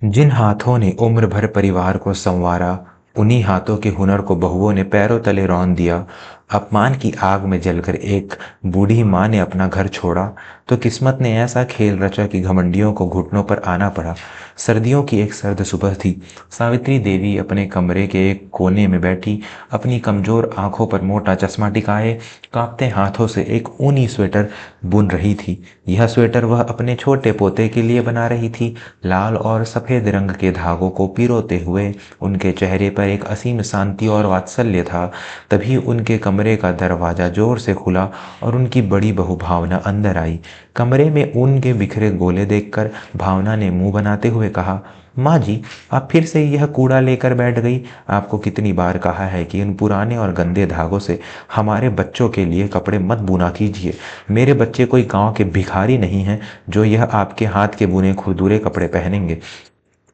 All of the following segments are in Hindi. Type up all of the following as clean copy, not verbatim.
जिन हाथों ने उम्र भर परिवार को संवारा, उन्हीं हाथों के हुनर को बहुओं ने पैरों तले रौंद दिया। अपमान की आग में जलकर एक बूढ़ी माँ ने अपना घर छोड़ा, तो किस्मत ने ऐसा खेल रचा कि घमंडियों को घुटनों पर आना पड़ा। सर्दियों की एक सर्द सुबह थी। सावित्री देवी अपने कमरे के एक कोने में बैठी, अपनी कमजोर आंखों पर मोटा चश्मा टिकाए, कांपते हाथों से एक ऊनी स्वेटर बुन रही थी। यह स्वेटर वह अपने छोटे पोते के लिए बना रही थी। लाल और सफेद रंग के धागों को पिरोते हुए उनके चेहरे पर एक असीम शांति और वात्सल्य था। तभी उनके कमरे का दरवाजा जोर से खुला और उनकी बड़ी बहू भावना अंदर आई। कमरे में ऊन के बिखरे गोले देखकर भावना ने मुंह बनाते हुए कहा, माँ जी, आप फिर से यह कूड़ा लेकर बैठ गई। आपको कितनी बार कहा है कि इन पुराने और गंदे धागों से हमारे बच्चों के लिए कपड़े मत बुना कीजिए। मेरे बच्चे कोई गांव के भिखारी नहीं हैं जो यह आपके हाथ के बुने खुरदुरे कपड़े पहनेंगे।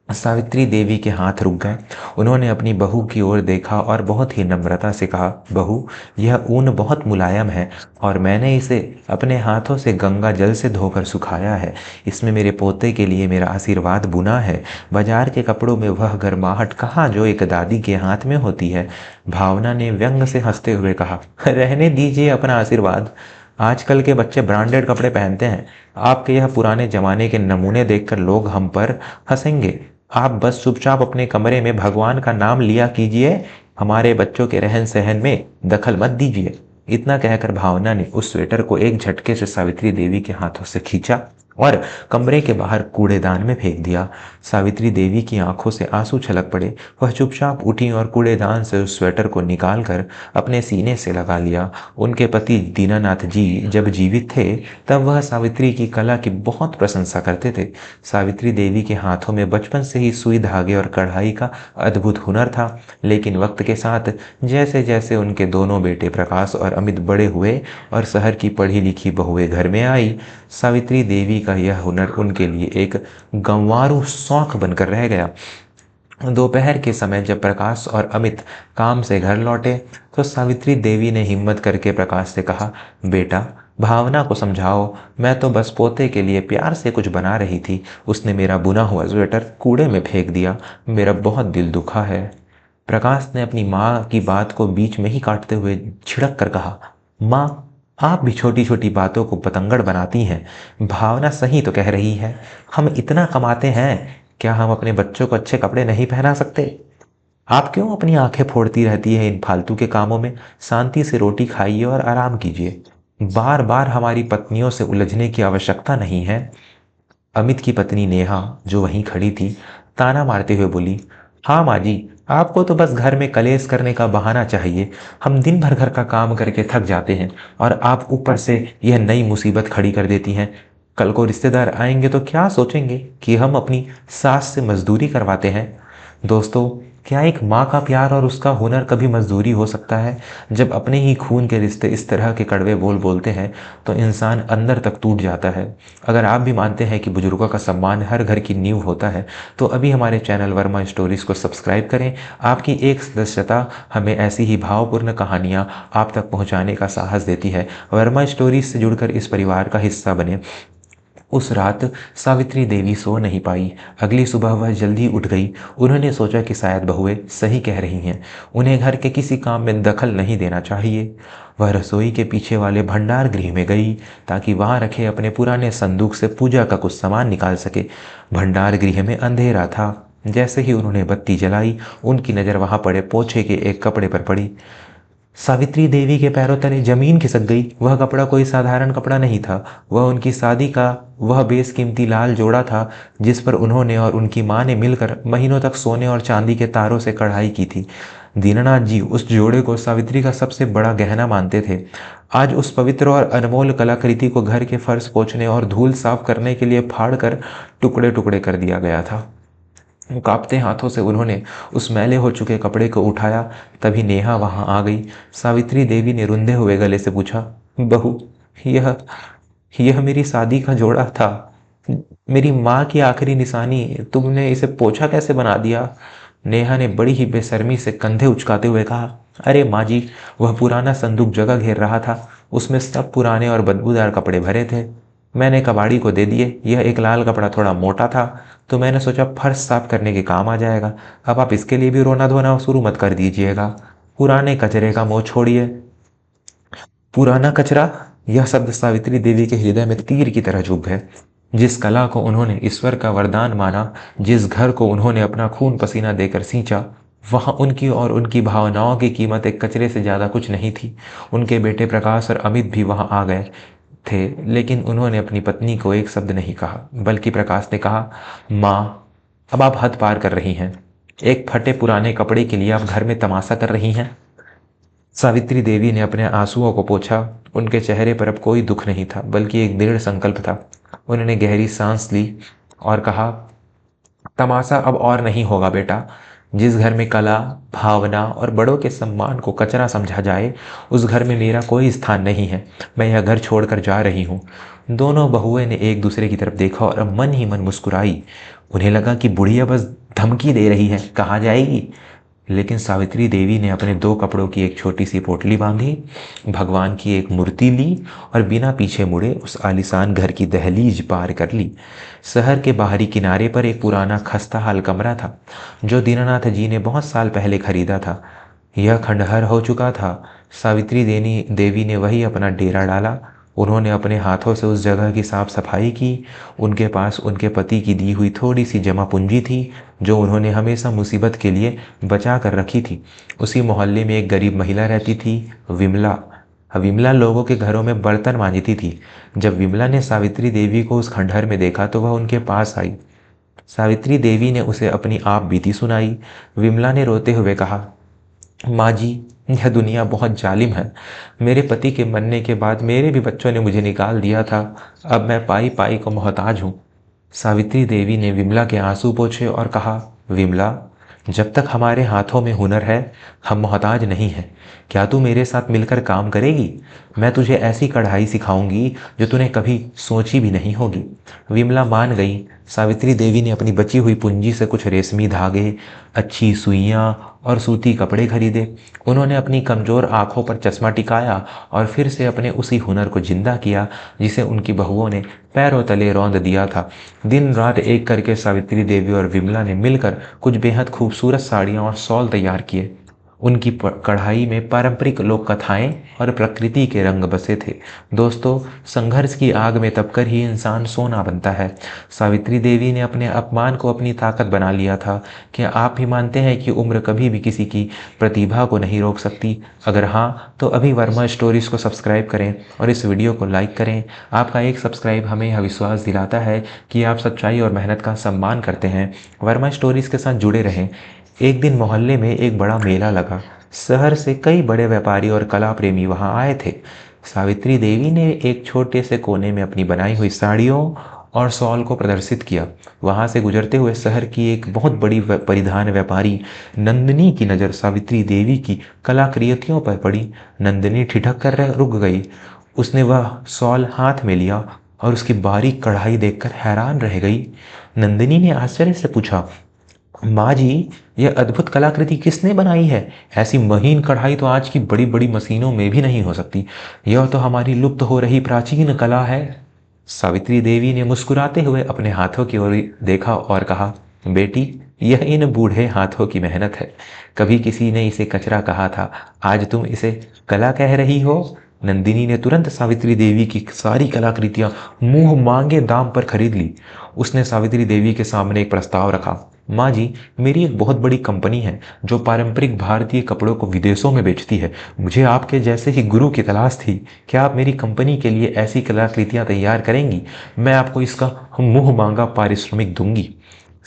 सावित्री देवी के हाथ रुक गए। उन्होंने अपनी बहू की ओर देखा और बहुत ही नम्रता से कहा, बहू, यह ऊन बहुत मुलायम है और मैंने इसे अपने हाथों से गंगा जल से धोकर सुखाया है। इसमें मेरे पोते के लिए मेरा आशीर्वाद बुना है। बाजार के कपड़ों में वह गर्माहट कहाँ जो एक दादी के हाथ में होती है। भावना ने व्यंग से हंसते हुए कहा, रहने दीजिए अपना आशीर्वाद। आजकल के बच्चे ब्रांडेड कपड़े पहनते हैं। आपके यह पुराने जमाने के नमूने देखकर लोग हम पर हंसेंगे। आप बस चुपचाप अपने कमरे में भगवान का नाम लिया कीजिए। हमारे बच्चों के रहन सहन में दखल मत दीजिए। इतना कहकर भावना ने उस स्वेटर को एक झटके से सावित्री देवी के हाथों से खींचा और कमरे के बाहर कूड़ेदान में फेंक दिया। सावित्री देवी की आंखों से आंसू छलक पड़े। वह चुपचाप उठी और कूड़ेदान से उस स्वेटर को निकालकर अपने सीने से लगा लिया। उनके पति दीनानाथ जी जब जीवित थे तब वह सावित्री की कला की बहुत प्रशंसा करते थे। सावित्री देवी के हाथों में बचपन से ही सुई धागे और कढ़ाई का अद्भुत हुनर था। लेकिन वक्त के साथ जैसे जैसे उनके दोनों बेटे प्रकाश और अमित बड़े हुए और शहर की पढ़ी लिखी बहुएं घर में आई, सावित्री देवी का यह हुनर उनके लिए एक गंवारू शौक बनकर रह गया। दोपहर के समय जब प्रकाश और अमित काम से घर लौटे तो सावित्री देवी ने हिम्मत करके प्रकाश से कहा, बेटा, भावना को समझाओ। मैं तो बस पोते के लिए प्यार से कुछ बना रही थी। उसने मेरा बुना हुआ स्वेटर कूड़े में फेंक दिया। मेरा बहुत दिल दुखा है। प्रकाश ने अपनी माँ की बात को बीच में ही काटते हुए छिड़क कर कहा, माँ, आप भी छोटी छोटी बातों को पतंगड़ बनाती हैं। भावना सही तो कह रही है। हम इतना कमाते हैं, क्या हम अपने बच्चों को अच्छे कपड़े नहीं पहना सकते? आप क्यों अपनी आंखें फोड़ती रहती है इन फालतू के कामों में? शांति से रोटी खाइए और आराम कीजिए। बार बार हमारी पत्नियों से उलझने की आवश्यकता नहीं है। अमित की पत्नी नेहा, जो वहीं खड़ी थी, ताना मारते हुए बोली, हाँ माँ जी, आपको तो बस घर में कलेश करने का बहाना चाहिए। हम दिन भर घर का काम करके थक जाते हैं और आप ऊपर से यह नई मुसीबत खड़ी कर देती हैं। कल को रिश्तेदार आएंगे तो क्या सोचेंगे कि हम अपनी सास से मजदूरी करवाते हैं। दोस्तों, क्या एक माँ का प्यार और उसका हुनर कभी मजदूरी हो सकता है? जब अपने ही खून के रिश्ते इस तरह के कड़वे बोल बोलते हैं तो इंसान अंदर तक टूट जाता है। अगर आप भी मानते हैं कि बुजुर्गों का सम्मान हर घर की नींव होता है तो अभी हमारे चैनल वर्मा स्टोरीज को सब्सक्राइब करें। आपकी एक सदस्यता हमें ऐसी ही भावपूर्ण कहानियाँ आप तक पहुँचाने का साहस देती है। वर्मा स्टोरीज से जुड़कर इस परिवार का हिस्सा बने। उस रात सावित्री देवी सो नहीं पाई। अगली सुबह वह जल्दी उठ गई। उन्होंने सोचा कि शायद बहुएं सही कह रही हैं, उन्हें घर के किसी काम में दखल नहीं देना चाहिए। वह रसोई के पीछे वाले भंडार गृह में गई ताकि वहां रखे अपने पुराने संदूक से पूजा का कुछ सामान निकाल सके। भंडार गृह में अंधेरा था। जैसे ही उन्होंने बत्ती जलाई, उनकी नज़र वहां पड़े पोछे के एक कपड़े पर पड़ी। सावित्री देवी के पैरों तले जमीन खिसक गई। वह कपड़ा कोई साधारण कपड़ा नहीं था। वह उनकी शादी का वह बेशकीमती लाल जोड़ा था जिस पर उन्होंने और उनकी माँ ने मिलकर महीनों तक सोने और चांदी के तारों से कढ़ाई की थी। दीनानाथ जी उस जोड़े को सावित्री का सबसे बड़ा गहना मानते थे। आज उस पवित्र और अनमोल कलाकृति को घर के फर्श पोंछने और धूल साफ करने के लिए फाड़ कर टुकड़े टुकड़े कर दिया गया था। कांपते हाथों से उन्होंने उस मैले हो चुके कपड़े को उठाया। तभी नेहा वहां आ गई। सावित्री देवी ने रुंधे हुए गले से पूछा, बहू, यह यह मेरी शादी का जोड़ा था। मेरी माँ की आखिरी निशानी। तुमने इसे पोछा कैसे बना दिया? नेहा ने बड़ी ही बेशर्मी से कंधे उचकाते हुए कहा, अरे माँ जी, वह पुराना संदूक जगह घेर रहा था। उसमें सब पुराने और बदबूदार कपड़े भरे थे। मैंने कबाड़ी को दे दिए। यह एक लाल कपड़ा थोड़ा मोटा था, तो मैंने सोचा फर्श साफ करने के काम आ जाएगा। अब आप इसके लिए भी रोना धोना शुरू मत कर दीजिएगा। पुराने कचरे का मोह छोड़िए। पुराना कचरा, यह शब्द सावित्री देवी के हृदय में तीर की तरह चुभ है। जिस कला को उन्होंने ईश्वर का वरदान माना, जिस घर को उन्होंने अपना खून पसीना देकर सींचा, वहां उनकी और उनकी भावनाओं की कीमत एक कचरे से ज्यादा कुछ नहीं थी। उनके बेटे प्रकाश और अमित भी वहां आ गए थे, लेकिन उन्होंने अपनी पत्नी को एक शब्द नहीं कहा, बल्कि प्रकाश ने कहा, माँ, अब आप हद पार कर रही हैं। एक फटे पुराने कपड़े के लिए आप घर में तमाशा कर रही हैं। सावित्री देवी ने अपने आंसुओं को पोंछा। उनके चेहरे पर अब कोई दुख नहीं था, बल्कि एक दृढ़ संकल्प था। उन्होंने गहरी सांस ली और कहा, तमाशा अब और नहीं होगा बेटा। जिस घर में कला, भावना और बड़ों के सम्मान को कचरा समझा जाए, उस घर में मेरा कोई स्थान नहीं है। मैं यह घर छोड़कर जा रही हूँ। दोनों बहुएं ने एक दूसरे की तरफ देखा और अब मन ही मन मुस्कुराई। उन्हें लगा कि बुढ़िया बस धमकी दे रही है, कहाँ जाएगी। लेकिन सावित्री देवी ने अपने 2 कपड़ों की एक छोटी सी पोटली बांधी, भगवान की एक मूर्ति ली और बिना पीछे मुड़े उस आलीशान घर की दहलीज पार कर ली। शहर के बाहरी किनारे पर एक पुराना खस्ता हाल कमरा था, जो दीनानाथ जी ने बहुत साल पहले खरीदा था। यह खंडहर हो चुका था। सावित्री देवी ने वही अपना डेरा डाला। उन्होंने अपने हाथों से उस जगह की साफ सफाई की। उनके पास उनके पति की दी हुई थोड़ी सी जमा पूंजी थी, जो उन्होंने हमेशा मुसीबत के लिए बचा कर रखी थी। उसी मोहल्ले में एक गरीब महिला रहती थी, विमला। विमला लोगों के घरों में बर्तन मांजती थी। जब विमला ने सावित्री देवी को उस खंडहर में देखा तो वह उनके पास आई। सावित्री देवी ने उसे अपनी आप बीती सुनाई। विमला ने रोते हुए कहा, माँ जी, यह दुनिया बहुत जालिम है। मेरे पति के मरने के बाद मेरे भी बच्चों ने मुझे निकाल दिया था। अब मैं पाई पाई को मोहताज हूँ। सावित्री देवी ने विमला के आंसू पोंछे और कहा, विमला, जब तक हमारे हाथों में हुनर है, हम मोहताज नहीं हैं। क्या तू मेरे साथ मिलकर काम करेगी? मैं तुझे ऐसी कढ़ाई सिखाऊंगी जो तूने कभी सोची भी नहीं होगी। विमला मान गई। सावित्री देवी ने अपनी बची हुई पूंजी से कुछ रेशमी धागे, अच्छी सुइयां और सूती कपड़े खरीदे। उन्होंने अपनी कमजोर आंखों पर चश्मा टिकाया और फिर से अपने उसी हुनर को जिंदा किया जिसे उनकी बहुओं ने पैरों तले रौंद दिया था। दिन रात एक करके सावित्री देवी और विमला ने मिलकर कुछ बेहद खूबसूरत साड़ियाँ और शॉल तैयार किए। उनकी कढ़ाई में पारंपरिक लोक कथाएं और प्रकृति के रंग बसे थे। दोस्तों, संघर्ष की आग में तपकर ही इंसान सोना बनता है। सावित्री देवी ने अपने अपमान को अपनी ताकत बना लिया था। क्या आप भी मानते हैं कि उम्र कभी भी किसी की प्रतिभा को नहीं रोक सकती? अगर हाँ, तो अभी वर्मा स्टोरीज को सब्सक्राइब करें और इस वीडियो को लाइक करें। आपका एक सब्सक्राइब हमें यह विश्वास दिलाता है कि आप सच्चाई और मेहनत का सम्मान करते हैं। वर्मा स्टोरीज के साथ जुड़े रहें। एक दिन मोहल्ले में एक बड़ा मेला लगा। शहर से कई बड़े व्यापारी और कला प्रेमी वहां आए थे। सावित्री देवी ने एक छोटे से कोने में अपनी बनाई हुई साड़ियों और शॉल को प्रदर्शित किया। वहां से गुजरते हुए शहर की एक बहुत बड़ी परिधान व्यापारी नंदिनी की नज़र सावित्री देवी की कलाकृतियों पर पड़ी। नंदिनी ठिठक कर रुक गई। उसने वह शॉल हाथ में लिया और उसकी बारीक कढ़ाई देखकर हैरान रह गई। नंदिनी ने आश्चर्य से पूछा, माँ जी, यह अद्भुत कलाकृति किसने बनाई है? ऐसी महीन कढ़ाई तो आज की बड़ी बड़ी मशीनों में भी नहीं हो सकती। यह तो हमारी लुप्त हो रही प्राचीन कला है। सावित्री देवी ने मुस्कुराते हुए अपने हाथों की ओर देखा और कहा, बेटी, यह इन बूढ़े हाथों की मेहनत है। कभी किसी ने इसे कचरा कहा था, आज तुम इसे कला कह रही हो। नंदिनी ने तुरंत सावित्री देवी की सारी कलाकृतियां मुंह मांगे दाम पर खरीद ली। उसने सावित्री देवी के सामने एक प्रस्ताव रखा, माँ जी, मेरी एक बहुत बड़ी कंपनी है जो पारंपरिक भारतीय कपड़ों को विदेशों में बेचती है। मुझे आपके जैसे ही गुरु की तलाश थी। क्या आप मेरी कंपनी के लिए ऐसी कलाकृतियां तैयार करेंगी? मैं आपको इसका मुंह मांगा पारिश्रमिक दूंगी।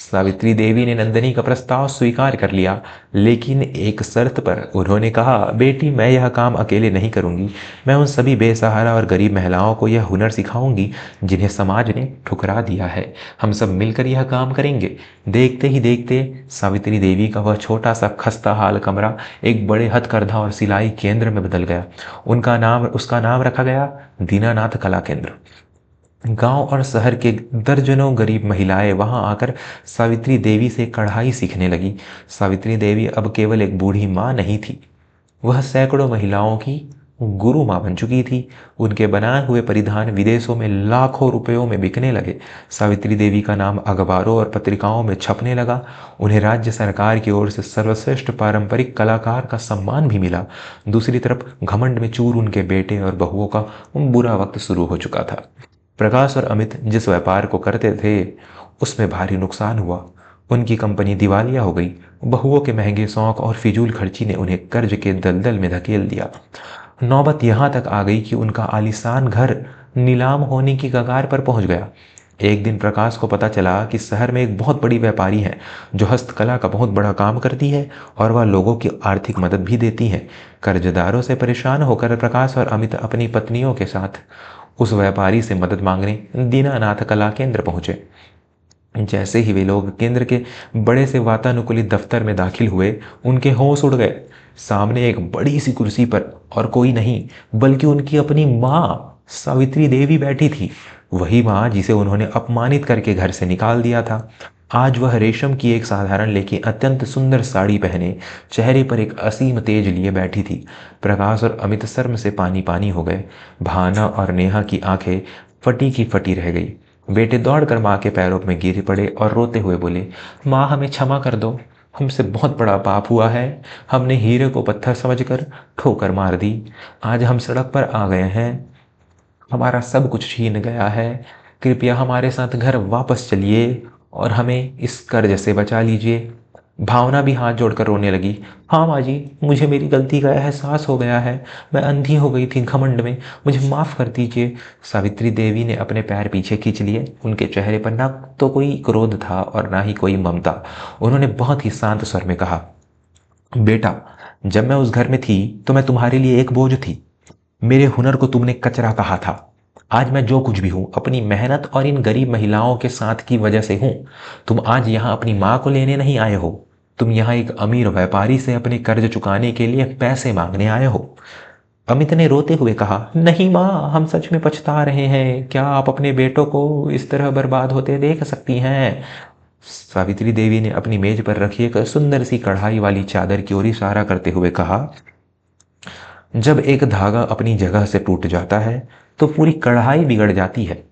सावित्री देवी ने नंदिनी का प्रस्ताव स्वीकार कर लिया, लेकिन एक शर्त पर। उन्होंने कहा, बेटी, मैं यह काम अकेले नहीं करूंगी। मैं उन सभी बेसहारा और गरीब महिलाओं को यह हुनर सिखाऊंगी जिन्हें समाज ने ठुकरा दिया है। हम सब मिलकर यह काम करेंगे। देखते ही देखते सावित्री देवी का वह छोटा सा खस्ता हाल कमरा एक बड़े हथकरघा और सिलाई केंद्र में बदल गया। उसका नाम रखा गया दीनानाथ कला केंद्र। गांव और शहर के दर्जनों गरीब महिलाएं वहां आकर सावित्री देवी से कढ़ाई सीखने लगी। सावित्री देवी अब केवल एक बूढ़ी माँ नहीं थी, वह सैकड़ों महिलाओं की गुरु माँ बन चुकी थी। उनके बनाए हुए परिधान विदेशों में लाखों रुपयों में बिकने लगे। सावित्री देवी का नाम अखबारों और पत्रिकाओं में छपने लगा। उन्हें राज्य सरकार की ओर से सर्वश्रेष्ठ पारंपरिक कलाकार का सम्मान भी मिला। दूसरी तरफ घमंड में चूर उनके बेटे और बहुओं का बुरा वक्त शुरू हो चुका था। प्रकाश और अमित जिस व्यापार को करते थे उसमें भारी नुकसान हुआ। उनकी कंपनी दिवालिया हो गई। बहुओं के महंगे शौक और फिजूल खर्ची ने उन्हें कर्ज के दलदल में धकेल दिया। नौबत यहाँ तक आ गई कि उनका आलीशान घर नीलाम होने की कगार पर पहुंच गया। एक दिन प्रकाश को पता चला कि शहर में एक बहुत बड़ी व्यापारी है जो हस्तकला का बहुत बड़ा काम करती है और वह लोगों की आर्थिक मदद भी देती है। कर्जदारों से परेशान होकर प्रकाश और अमित अपनी पत्नियों के साथ उस व्यापारी से मदद मांगने दीनानाथ कला केंद्र पहुंचे। जैसे ही वे लोग केंद्र के बड़े से वातानुकूलित दफ्तर में दाखिल हुए, उनके होश उड़ गए। सामने एक बड़ी सी कुर्सी पर और कोई नहीं बल्कि उनकी अपनी माँ सावित्री देवी बैठी थी। वही माँ जिसे उन्होंने अपमानित करके घर से निकाल दिया था। आज वह रेशम की एक साधारण लेकिन अत्यंत सुंदर साड़ी पहने चेहरे पर एक असीम तेज लिए बैठी थी। प्रकाश और अमित शर्म से पानी पानी हो गए। भावना और नेहा की आंखें फटी की फटी रह गई। बेटे दौड़कर माँ के पैरों में गिर पड़े और रोते हुए बोले, माँ हमें क्षमा कर दो, हमसे बहुत बड़ा पाप हुआ है। हमने हीरे को पत्थर समझकर ठोकर मार दी। आज हम सड़क पर आ गए हैं, हमारा सब कुछ छीन गया है। कृपया हमारे साथ घर वापस चलिए और हमें इस कर्ज से बचा लीजिए। भावना भी हाथ जोड़कर रोने लगी। हाँ माँ जी, मुझे मेरी गलती का एहसास हो गया है। मैं अंधी हो गई थी घमंड में, मुझे माफ़ कर दीजिए। सावित्री देवी ने अपने पैर पीछे खींच लिए। उनके चेहरे पर ना तो कोई क्रोध था और ना ही कोई ममता। उन्होंने बहुत ही शांत स्वर में कहा, बेटा, जब मैं उस घर में थी तो मैं तुम्हारे लिए एक बोझ थी। मेरे हुनर को तुमने कचरा कहा था। आज मैं जो कुछ भी हूं अपनी मेहनत और इन गरीब महिलाओं के साथ की वजह से हूं। तुम आज यहाँ अपनी माँ को लेने नहीं आए हो, तुम यहाँ एक अमीर व्यापारी से अपने कर्ज चुकाने के लिए पैसे मांगने आए हो। अमित ने रोते हुए कहा, नहीं माँ, हम सच में पछता रहे हैं। क्या आप अपने बेटों को इस तरह बर्बाद होते देख सकती हैं? सावित्री देवी ने अपनी मेज पर रखी एक सुंदर सी कढ़ाई वाली चादर की ओर इशारा करते हुए कहा, जब एक धागा अपनी जगह से टूट जाता है तो पूरी कढ़ाई बिगड़ जाती है।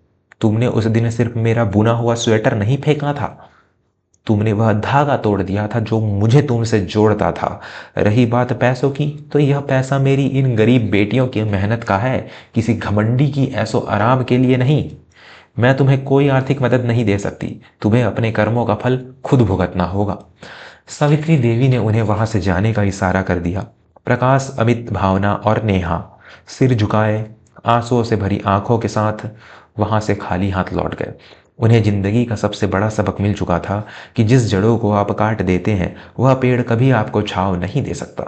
तुमने उस दिन सिर्फ मेरा बुना हुआ स्वेटर नहीं फेंका था, तुमने वह धागा तोड़ दिया था जो मुझे तुमसे जोड़ता था। रही बात पैसों की, तो यह पैसा मेरी इन गरीब बेटियों की मेहनत का है, किसी घमंडी की ऐसो आराम के लिए नहीं। मैं तुम्हें कोई आर्थिक मदद नहीं दे सकती, तुम्हें अपने कर्मों का फल खुद भुगतना होगा। सावित्री देवी ने उन्हें वहां से जाने का इशारा कर दिया। प्रकाश, अमित, भावना और नेहा सिर झुकाए आंसुओं से भरी आंखों के साथ वहां से खाली हाथ लौट गए। उन्हें जिंदगी का सबसे बड़ा सबक मिल चुका था कि जिस जड़ों को आप काट देते हैं वह पेड़ कभी आपको छांव नहीं दे सकता।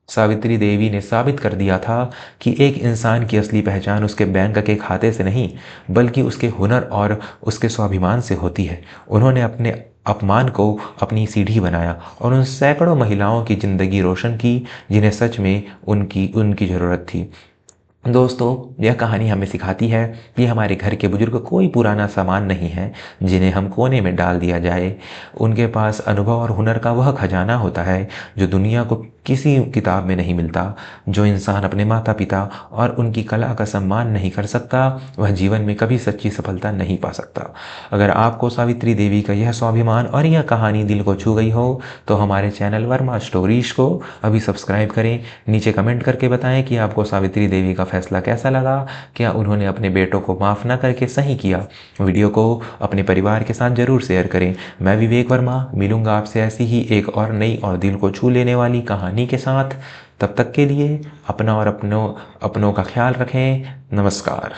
सावित्री देवी ने साबित कर दिया था कि एक इंसान की असली पहचान उसके बैंक के खाते से नहीं बल्कि उसके हुनर और उसके स्वाभिमान से होती है। उन्होंने अपने अपमान को अपनी सीढ़ी बनाया और उन सैकड़ों महिलाओं की जिंदगी रोशन की जिन्हें सच में उनकी उनकी ज़रूरत थी। दोस्तों, यह कहानी हमें सिखाती है कि हमारे घर के बुजुर्ग कोई पुराना सामान नहीं है जिन्हें हम कोने में डाल दिया जाए। उनके पास अनुभव और हुनर का वह खजाना होता है जो दुनिया को किसी किताब में नहीं मिलता। जो इंसान अपने माता पिता और उनकी कला का सम्मान नहीं कर सकता वह जीवन में कभी सच्ची सफलता नहीं पा सकता। अगर आपको सावित्री देवी का यह स्वाभिमान और यह कहानी दिल को छू गई हो तो हमारे चैनल वर्मा स्टोरीज को अभी सब्सक्राइब करें। नीचे कमेंट करके बताएं कि आपको सावित्री देवी का फैसला कैसा लगा। क्या उन्होंने अपने बेटों को माफ़ ना करके सही किया? वीडियो को अपने परिवार के साथ ज़रूर शेयर करें। मैं विवेक वर्मा मिलूंगा आपसे ऐसी ही एक और नई और दिल को छू लेने वाली कहानी के साथ। तब तक के लिए अपना और अपनों का ख्याल रखें। नमस्कार।